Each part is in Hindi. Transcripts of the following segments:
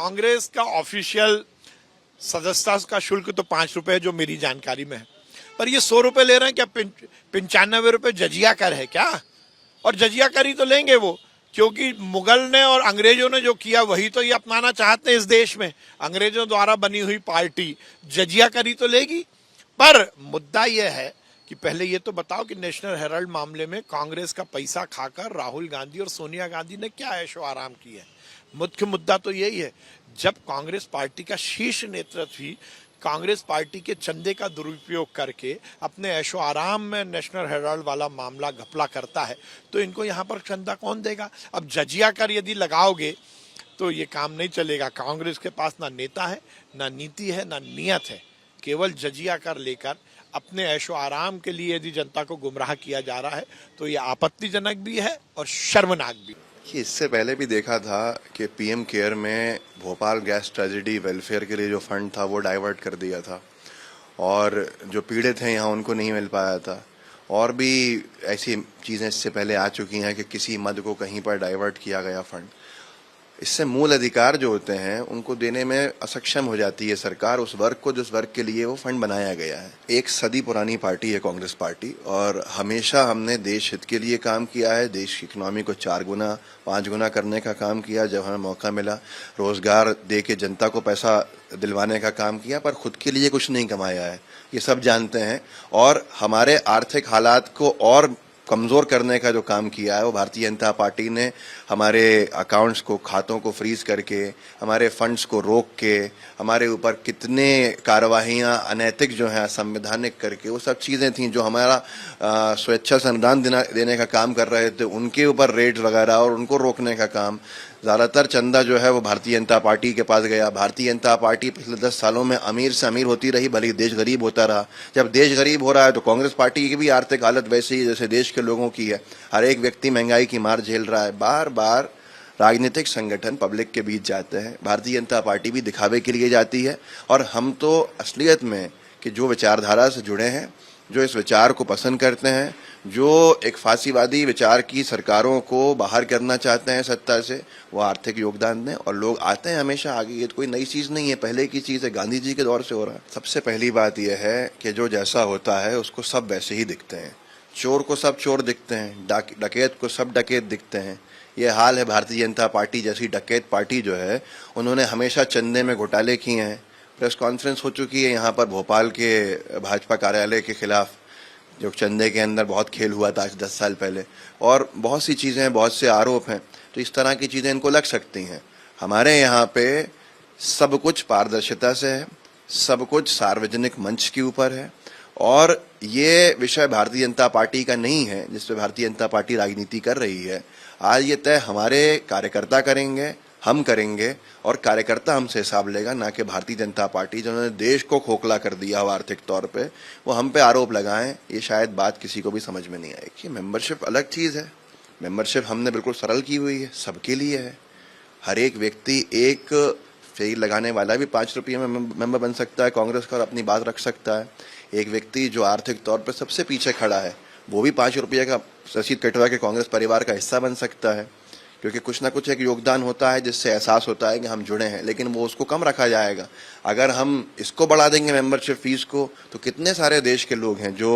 कांग्रेस का ऑफिशियल सदस्यता का शुल्क तो 5 रुपए है जो मेरी जानकारी में है, पर ये 100 रुपए ले रहे हैं क्या? 95 रुपए जजिया कर है क्या? और जजिया कर ही तो लेंगे वो, क्योंकि मुगल ने और अंग्रेजों ने जो किया वही तो ये अपनाना चाहते हैं इस देश में। अंग्रेजों द्वारा बनी हुई पार्टी जजिया कर ही तो लेगी। पर मुद्दा यह है कि पहले ये तो बताओ कि नेशनल हेराल्ड मामले में कांग्रेस का पैसा खाकर राहुल गांधी और सोनिया गांधी ने क्या ऐशो आराम की है। मुख्य मुद्दा तो यही है, जब कांग्रेस पार्टी का शीर्ष नेतृत्व ही कांग्रेस पार्टी के चंदे का दुरुपयोग करके अपने ऐशो आराम में नेशनल हेराल्ड वाला मामला घपला करता है, तो इनको यहाँ पर चंदा कौन देगा? अब जजिया कर यदि लगाओगे तो ये काम नहीं चलेगा। कांग्रेस के पास ना नेता है, ना नीति है, ना नियत है। केवल जजिया कर लेकर अपने ऐशो आराम के लिए यदि जनता को गुमराह किया जा रहा है तो ये आपत्तिजनक भी है और शर्मनाक भी। इससे पहले भी देखा था कि पीएम केयर में भोपाल गैस ट्रेजेडी वेलफेयर के लिए जो फंड था वो डाइवर्ट कर दिया था और जो पीड़ित हैं यहाँ उनको नहीं मिल पाया था। और भी ऐसी चीज़ें इससे पहले आ चुकी हैं कि किसी मद को कहीं पर डाइवर्ट किया गया फंड। इससे मूल अधिकार जो होते हैं उनको देने में असक्षम हो जाती है सरकार उस वर्ग को जिस वर्ग के लिए वो फंड बनाया गया है। एक सदी पुरानी पार्टी है कांग्रेस पार्टी और हमेशा हमने देश हित के लिए काम किया है। देश की इकोनॉमी को 4 गुना 5 गुना करने का काम किया। जब हमें मौका मिला रोजगार दे के जनता को पैसा दिलवाने का काम किया, पर खुद के लिए कुछ नहीं कमाया है, ये सब जानते हैं। और हमारे आर्थिक हालात को और कमजोर करने का जो काम किया है वो भारतीय जनता पार्टी ने हमारे अकाउंट्स को, खातों को फ्रीज करके, हमारे फंड्स को रोक के, हमारे ऊपर कितने कार्रवाइयाँ अनैतिक जो हैं असंवैधानिक करके, वो सब चीज़ें थीं जो हमारा स्वेच्छा से अनुदान देने का काम कर रहे थे, उनके ऊपर रेड वगैरह और उनको रोकने का काम। ज़्यादातर चंदा जो है वो भारतीय जनता पार्टी के पास गया। भारतीय जनता पार्टी पिछले 10 सालों में अमीर से अमीर होती रही, भले ही देश गरीब होता रहा। जब देश गरीब हो रहा है तो कांग्रेस पार्टी की भी आर्थिक हालत वैसे ही जैसे देश के लोगों की है। हर एक व्यक्ति महंगाई की मार झेल रहा है। बार बार राजनीतिक संगठन पब्लिक के बीच जाते हैं, भारतीय जनता पार्टी भी दिखावे के लिए जाती है। और हम तो असलियत में कि जो विचारधारा से जुड़े हैं, जो इस विचार को पसंद करते हैं, जो एक फांसीवादी विचार की सरकारों को बाहर करना चाहते हैं सत्ता से, वो आर्थिक योगदान दें। और लोग आते हैं हमेशा आगे, ये कोई नई चीज़ नहीं है, पहले की चीज़ है, गांधी जी के दौर से हो रहा है। सबसे पहली बात यह है कि जो जैसा होता है उसको सब वैसे ही दिखते हैं। चोर को सब चोर दिखते हैं, डकैत को सब डकैत दिखते हैं। ये हाल है भारतीय जनता पार्टी जैसी डकैत पार्टी जो है, उन्होंने हमेशा चंदे में घोटाले किए हैं। प्रेस कॉन्फ्रेंस हो चुकी है यहाँ पर भोपाल के भाजपा कार्यालय के खिलाफ, जो चंदे के अंदर बहुत खेल हुआ था आज 10 साल पहले, और बहुत सी चीज़ें हैं, बहुत से आरोप हैं। तो इस तरह की चीज़ें इनको लग सकती हैं। हमारे यहाँ पे सब कुछ पारदर्शिता से है, सब कुछ सार्वजनिक मंच के ऊपर है। और ये विषय भारतीय जनता पार्टी का नहीं है जिस पे भारतीय जनता पार्टी राजनीति कर रही है। आज ये तय हमारे कार्यकर्ता करेंगे, हम करेंगे, और कार्यकर्ता हमसे हिसाब लेगा, ना कि भारतीय जनता पार्टी जिन्होंने देश को खोखला कर दिया हो आर्थिक तौर पे, वो हम पे आरोप लगाएं। ये शायद बात किसी को भी समझ में नहीं आएगी। मेंबरशिप अलग चीज़ है। मेंबरशिप हमने बिल्कुल सरल की हुई है, सबके लिए है। हर एक व्यक्ति, एक फेरी लगाने वाला भी 5 रुपये में मेंबर बन सकता है कांग्रेस का और अपनी बात रख सकता है। एक व्यक्ति जो आर्थिक तौर पर सबसे पीछे खड़ा है वो भी 5 रुपये का रसीद कटवा के कांग्रेस परिवार का हिस्सा बन सकता है, क्योंकि कुछ ना कुछ एक योगदान होता है जिससे एहसास होता है कि हम जुड़े हैं। लेकिन वो उसको कम रखा जाएगा। अगर हम इसको बढ़ा देंगे मेंबरशिप फीस को, तो कितने सारे देश के लोग हैं जो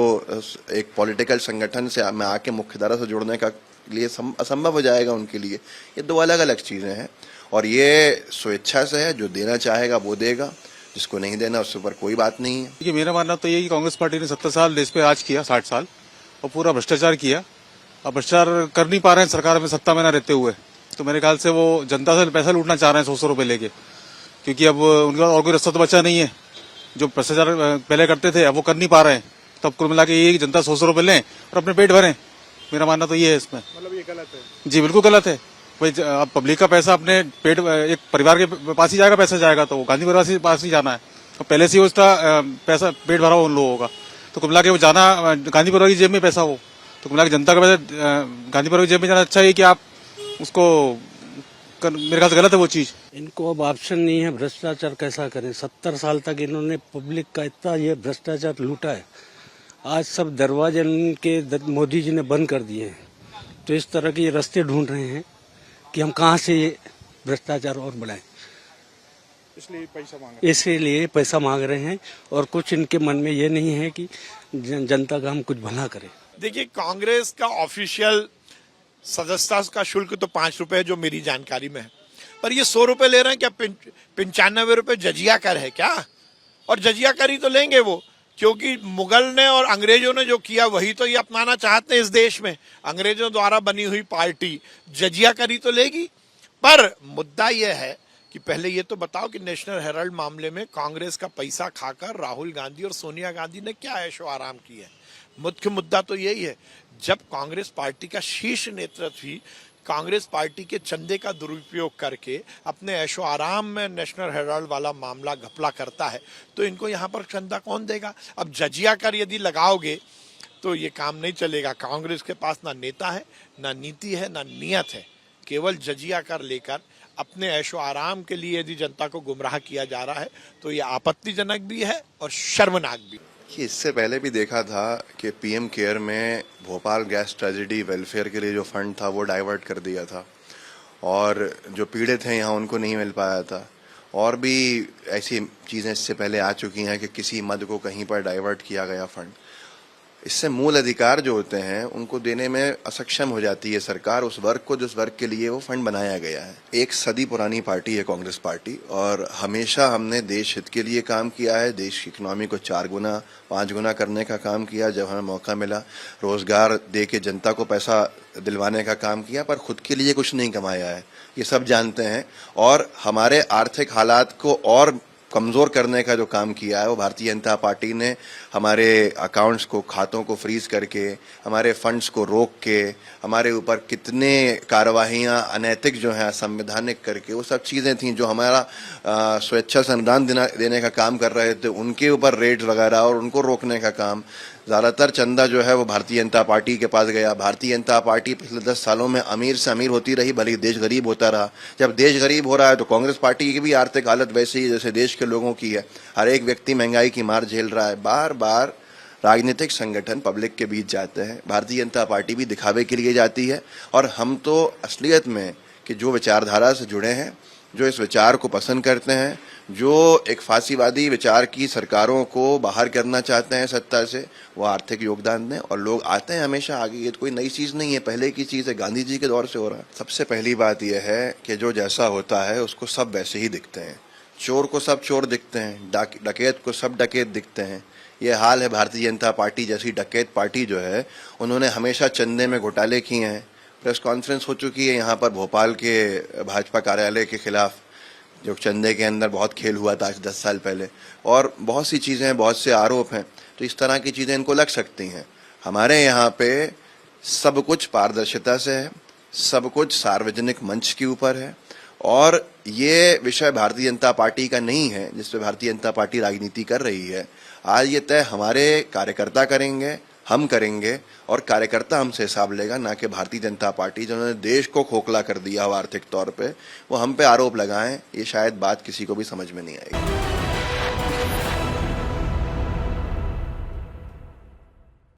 एक पॉलिटिकल संगठन से में आके मुख्यधारा से जुड़ने का लिए असंभव हो जाएगा उनके लिए। ये 2 अलग अलग चीज़ें हैं और ये स्वेच्छा से है। जो देना चाहेगा वो देगा, जिसको नहीं देना उसके ऊपर कोई बात नहीं है। देखिए, मेरा मानना तो ये कि कांग्रेस पार्टी ने 70 साल देश पे राज किया, 60 साल, और पूरा भ्रष्टाचार किया। अब भ्रष्टाचार कर नहीं पा रहे हैं सरकार में सत्ता में न रहते हुए, तो मेरे ख्याल से वो जनता से पैसा लूटना चाह रहे हैं 100 रुपए लेके, क्योंकि अब उनका और कोई रास्ता तो बचा नहीं है। जो भ्रष्टाचार पहले करते थे अब वो कर नहीं पा रहे हैं, तब कुल मिला के ये कि जनता 100 रुपए लें और अपने पेट भरें। मेरा मानना तो ये है इसमें। मतलब ये गलत है? जी बिल्कुल गलत है। भाई अब पब्लिक का पैसा अपने पेट, एक परिवार के पास ही जाएगा, पैसा जाएगा तो गांधी परिवार के पास ही जाना है। तो पहले से ही उसका पैसा पेट भरा हो उन लोगों का, तो कुल मिला के वो जाना गांधी परिवार की जेब में पैसा हो, तो कुल मिला के जनता का पैसा गांधी परिवार की जेब में जाना अच्छा है कि आप उसको, मेरे ख्याल से गलत है वो चीज। इनको अब ऑप्शन नहीं है, भ्रष्टाचार कैसा करें। 70 साल तक इन्होंने पब्लिक का इतना ये भ्रष्टाचार लूटा है। आज सब दरवाजे इनके मोदी जी ने बंद कर दिए हैं, तो इस तरह के रास्ते ढूंढ रहे हैं कि हम कहाँ से ये भ्रष्टाचार और बढ़ाएं। इसीलिए पैसा मांग रहे हैं और कुछ इनके मन में ये नहीं है कि जनता का हम कुछ भला करें। देखिए, कांग्रेस का ऑफिशियल सदस्यता का शुल्क तो 5 रुपए है जो मेरी जानकारी में है, पर ये 100 रुपए ले रहे हैं क्या? 95 रुपए जजिया कर है क्या? और जजिया कर ही तो लेंगे वो, क्योंकि मुगल ने और अंग्रेजों ने जो किया वही तो ये अपनाना चाहते हैं इस देश में। अंग्रेजों द्वारा बनी हुई पार्टी जजिया कर ही तो लेगी। पर मुद्दा यह है कि पहले ये तो बताओ कि नेशनल हेराल्ड मामले में कांग्रेस का पैसा खाकर राहुल गांधी और सोनिया गांधी ने क्या ऐशो आराम की है। मुख्य मुद्दा तो यही है, जब कांग्रेस पार्टी का शीर्ष नेतृत्व ही कांग्रेस पार्टी के चंदे का दुरुपयोग करके अपने ऐशो आराम में नेशनल हेराल्ड वाला मामला घपला करता है, तो इनको यहाँ पर चंदा कौन देगा? अब जजिया कर यदि लगाओगे तो ये काम नहीं चलेगा। कांग्रेस के पास ना नेता है, ना नीति है, ना नियत है। केवल जजिया कर लेकर अपने ऐशो आराम के लिए यदि जनता को गुमराह किया जा रहा है तो ये आपत्तिजनक भी है और शर्मनाक भी। कि इससे पहले भी देखा था कि पीएम केयर में भोपाल गैस ट्रेजेडी वेलफेयर के लिए जो फंड था वो डाइवर्ट कर दिया था और जो पीड़ित हैं यहाँ उनको नहीं मिल पाया था। और भी ऐसी चीज़ें इससे पहले आ चुकी हैं कि किसी मद को कहीं पर डाइवर्ट किया गया फंड। इससे मूल अधिकार जो होते हैं उनको देने में असक्षम हो जाती है सरकार उस वर्ग को जिस वर्ग के लिए वो फंड बनाया गया है। एक सदी पुरानी पार्टी है कांग्रेस पार्टी और हमेशा हमने देश हित के लिए काम किया है। देश की इकोनॉमी को 4 गुना 5 गुना करने का काम किया। जब हमें मौका मिला रोजगार दे के जनता को पैसा दिलवाने का काम किया, पर खुद के लिए कुछ नहीं कमाया है, ये सब जानते हैं। और हमारे आर्थिक हालात को और कमजोर करने का जो काम किया है वो भारतीय जनता पार्टी ने हमारे अकाउंट्स को, खातों को फ्रीज करके, हमारे फंड्स को रोक के, हमारे ऊपर कितने कार्रवाइयाँ अनैतिक जो हैं असंवैधानिक करके, वो सब चीज़ें थीं जो हमारा स्वेच्छा से अनुदान देने का काम कर रहे थे, उनके ऊपर रेड्स वगैरह और उनको रोकने का काम। ज़्यादातर चंदा जो है वो भारतीय जनता पार्टी के पास गया। भारतीय जनता पार्टी पिछले 10 सालों में अमीर से अमीर होती रही, भले ही देश गरीब होता रहा। जब देश गरीब हो रहा है तो कांग्रेस पार्टी की भी आर्थिक हालत वैसे ही जैसे देश के लोगों की है। हर एक व्यक्ति महंगाई की मार झेल रहा है। बार बार राजनीतिक संगठन पब्लिक के बीच जाते हैं, भारतीय जनता पार्टी भी दिखावे के लिए जाती है। और हम तो असलियत में कि जो विचारधारा से जुड़े हैं, जो इस विचार को पसंद करते हैं, जो एक फांसीवादी विचार की सरकारों को बाहर करना चाहते हैं सत्ता से, वो आर्थिक योगदान दें। और लोग आते हैं हमेशा आगे, ये तो कोई नई चीज़ नहीं है, पहले की चीज़ है, गांधी जी के दौर से हो रहा है। सबसे पहली बात यह है कि जो जैसा होता है उसको सब वैसे ही दिखते हैं। चोर को सब चोर दिखते हैं, डकैत को सब डकैत दिखते हैं। ये हाल है भारतीय जनता पार्टी जैसी डकैत पार्टी जो है, उन्होंने हमेशा चंदे में घोटाले किए हैं। प्रेस कॉन्फ्रेंस हो चुकी है यहाँ पर भोपाल के भाजपा कार्यालय के खिलाफ, जो चंदे के अंदर बहुत खेल हुआ था आज 10 साल पहले, और बहुत सी चीज़ें हैं, बहुत से आरोप हैं। तो इस तरह की चीज़ें इनको लग सकती हैं। हमारे यहाँ पे सब कुछ पारदर्शिता से है, सब कुछ सार्वजनिक मंच के ऊपर है। और ये विषय भारतीय जनता पार्टी का नहीं है जिस पे भारतीय जनता पार्टी राजनीति कर रही है। आज ये तय हमारे कार्यकर्ता करेंगे, हम करेंगे, और कार्यकर्ता हमसे हिसाब लेगा, ना कि भारतीय जनता पार्टी जिन्होंने देश को खोखला कर दिया हो आर्थिक तौर पे, वो हम पे आरोप लगाएं। ये शायद बात किसी को भी समझ में नहीं आएगी।